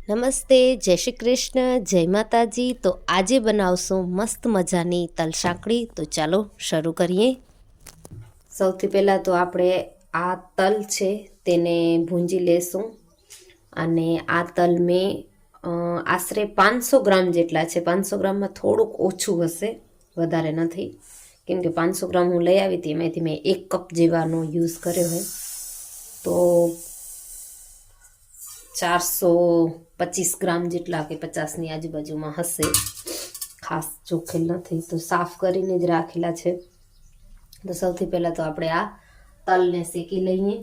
નમસ્તે, જય શ્રી કૃષ્ણ, જય માતાજી। તો આજે બનાવશું મસ્ત મજાની તલ સાંકળી। તો ચાલો શરૂ કરીએ। સૌથી પહેલાં તો આપણે આ તલ છે તેને ભૂંજી લેશું અને આ તલ મેં આશરે 500 ગ્રામ જેટલા છે। 500 ગ્રામમાં થોડુંક ઓછું હશે, વધારે નથી, કેમ કે 500 ગ્રામ હું લઈ આવી હતી, એમાંથી મેં 1 કપ જેવાનો યુઝ કર્યો છે। તો 425 ગ્રામ જેટલા કે 50ની આજુબાજુમાં હશે, ખાસ ચોખેલ નથી, તો સાફ કરીને જ રાખેલા છે। તો સૌથી પહેલાં તો આપણે આ તલને શેકી લઈએ।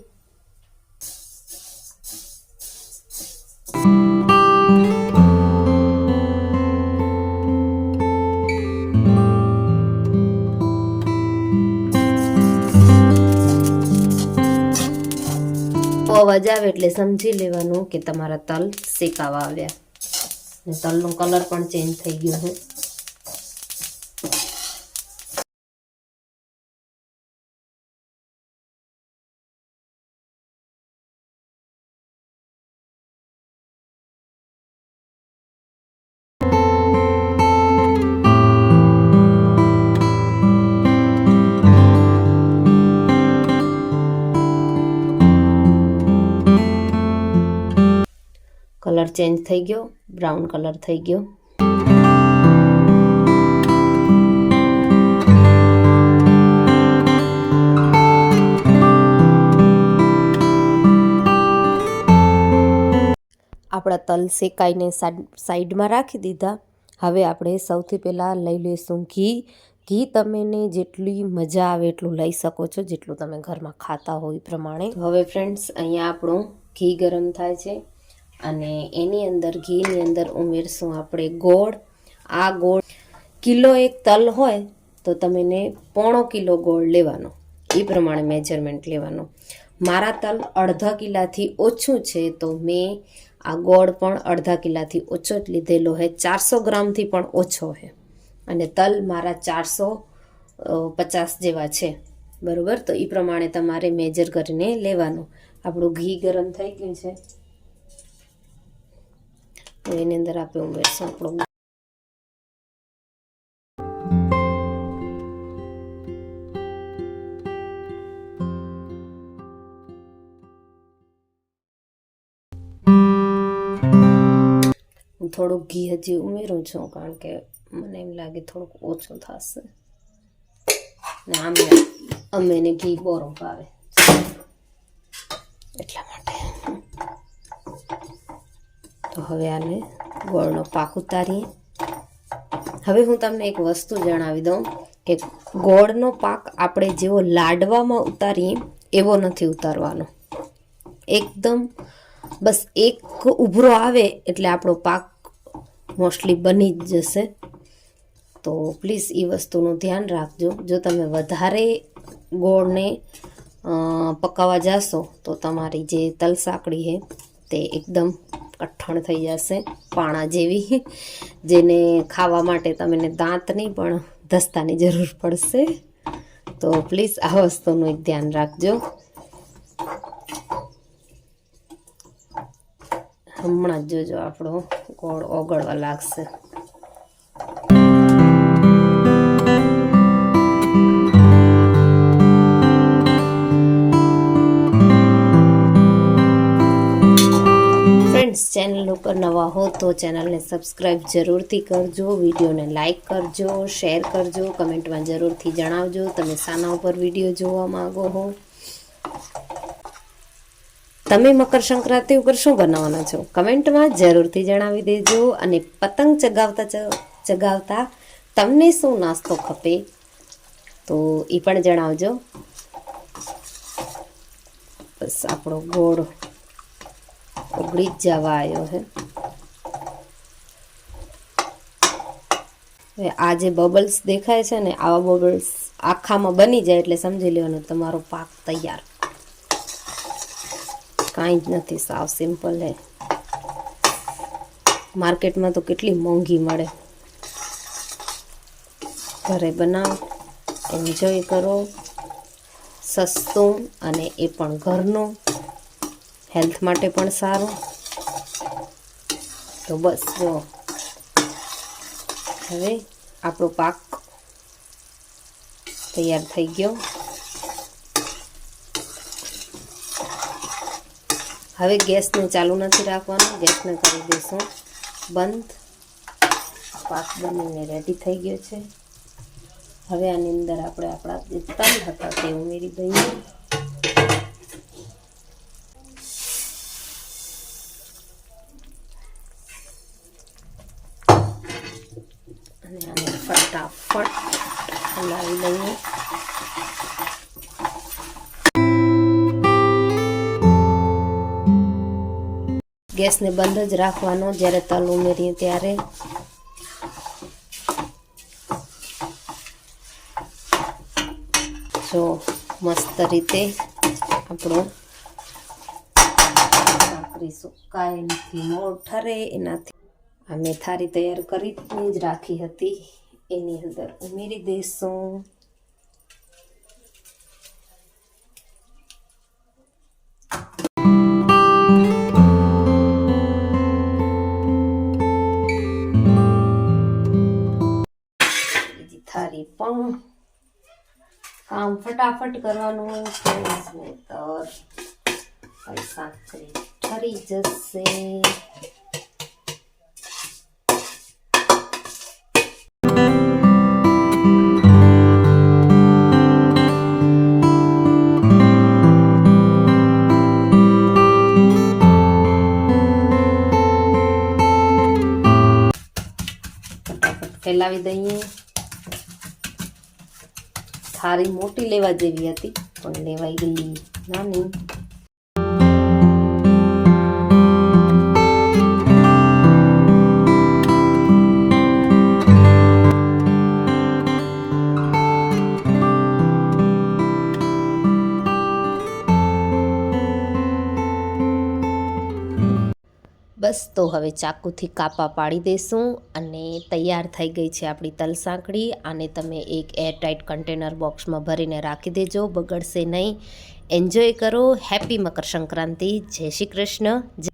અવાજ આવે એટલે સમજી લેવાનું કે તમારા તલ શેકાવા આવ્યા, ને તલનો કલર પણ ચેન્જ થઈ ગયો છે। કલર ચેન્જ થઈ ગયો, બ્રાઉન કલર થઈ ગયો। આપણા તલ શેકાઈને સાઈડમાં રાખી દીધા। હવે આપણે સૌથી પહેલાં લઈ લઈશું ઘી। ઘી તમને જેટલી મજા આવે એટલું લઈ શકો છો, જેટલું તમે ઘરમાં ખાતા હોય એ પ્રમાણે। હવે ફ્રેન્ડ્સ, અહીંયા આપણું ઘી ગરમ થાય છે અને એની અંદર ઘીની અંદર ઉમેરશું આપણે ગોળ। આ ગોળ કિલો 1 તલ હોય તો તમને 1/4 કિલો ગોળ લેવાનો, એ પ્રમાણે મેજરમેન્ટ લેવાનું। મારા તલ અડધા કિલાથી ઓછું છે, તો મેં આ ગોળ પણ અડધા કિલાથી ઓછો જ લીધેલો છે, 400 ગ્રામથી પણ ઓછો છે, અને તલ મારા 450 જેવા છે, બરાબર। તો એ પ્રમાણે તમારે મેજર કરીને લેવાનું। આપણું ઘી ગરમ થઈ ગયું છે, તો એની અંદર આપણે ઉમેરશું આપણું થોડુંક ઘી હજી ઉમેરું છું, કારણ કે મને એમ લાગે થોડુંક ઓછું થશે, ને અમેને ઘી બોરો ભાવે એટલા માટે। તો હવે આને ગોળનો પાક ઉતારીએ। હવે હું તમને એક વસ્તુ જણાવી દઉં કે ગોળનો પાક આપણે જેવો લાડવામાં ઉતારીએ એવો નથી ઉતારવાનો, એકદમ બસ એક ઉભરો આવે એટલે આપણો પાક મોસ્ટલી બની જ જશે। તો પ્લીઝ એ વસ્તુનું ધ્યાન રાખજો। જો તમે વધારે ગોળને પકાવવા જાશો તો તમારી જે તલ સાંકળી છે તે એકદમ કઠણ થઈ જશે, પાણા જેવી, જેને ખાવા માટે તમને દાંત નહીં પણ દસ્તાની જરૂર પડશે। તો પ્લીઝ આ વસ્તુનું એક ધ્યાન રાખજો। હમણાં જ જોજો આપણો ગોળ ઓગળવા લાગશે। ફ્રેન્ડ્સ, ચેનલ ઉપર નવા હો તો ચેનલને સબસ્ક્રાઈબ જરૂરથી કરજો, વિડીયોને લાઈક કરજો, શેર કરજો, કમેન્ટમાં જરૂરથી જણાવજો તમે શાના ઉપર વિડીયો જોવા માંગો હો। તમે મકર સંક્રાંતિ ઉપર શું બનાવવાના છો કમેન્ટમાં જરૂરથી જણાવી દેજો। અને પતંગ ચગાવતા તમને શું નાસ્તો ખપે તો એ પણ જણાવજો। બસ આપણો ગોળ ઓગળી જ જવા આવ્યો છે। હવે આ જે બબલ્સ દેખાય છે ને, આવા બબલ્સ આખામાં બની જાય એટલે સમજી લેવાનું તમારો પાક તૈયાર। કાંઈ જ નથી, સાવ સિમ્પલ છે। માર્કેટમાં તો કેટલી મોંઘી મળે, ઘરે બનાવો, એન્જોય કરો, સસ્તું અને એ પણ ઘરનું, હેલ્થ માટે પણ સારું। તો બસ જો હવે આપણો પાક તૈયાર થઈ ગયો. હવે ગેસને ચાલુ નથી રાખવાનો, ગેસને કરી દઈશું બંધ. પાક બનીને રેડી થઈ ગયો છે. હવે આની અંદર આપણે આપણા જે તલ હતા તે ઉમેરી દઈએ. અને આને ફટાફટ હલાવી લઈએ. ગેસને બંધ જ રાખવાનો જ્યારે તલ ઉમેરીએ ત્યારે. જો મસ્ત રીતે આપણો ભાખરી સુકાય નથી, મોળ ઠરે એનાથી આ મેં થાળી તૈયાર કરીને જ રાખી હતી એની અંદર ઉમેરી દઈશું. બીજી થાળી પણ કામ ફટાફટ કરવાનું છે, સાકરી ઠરી જશે. ફટાફટ ફેલાવી દઈએ. થાળી મોટી લેવા જેવી હતી પણ લેવાઈ ગઈ નાની. બસ તો હવે ચાકુથી કાપા પાડી દઈશું અને તૈયાર થઈ ગઈ છે આપણી તલ સાંકળી. આને તમે એક એરટાઇટ કન્ટેનર બોક્સમાં ભરીને રાખી દેજો, બગડશે નહીં. એન્જોય કરો. હેપી મકર સંક્રાંતિ. જય શ્રી કૃષ્ણ.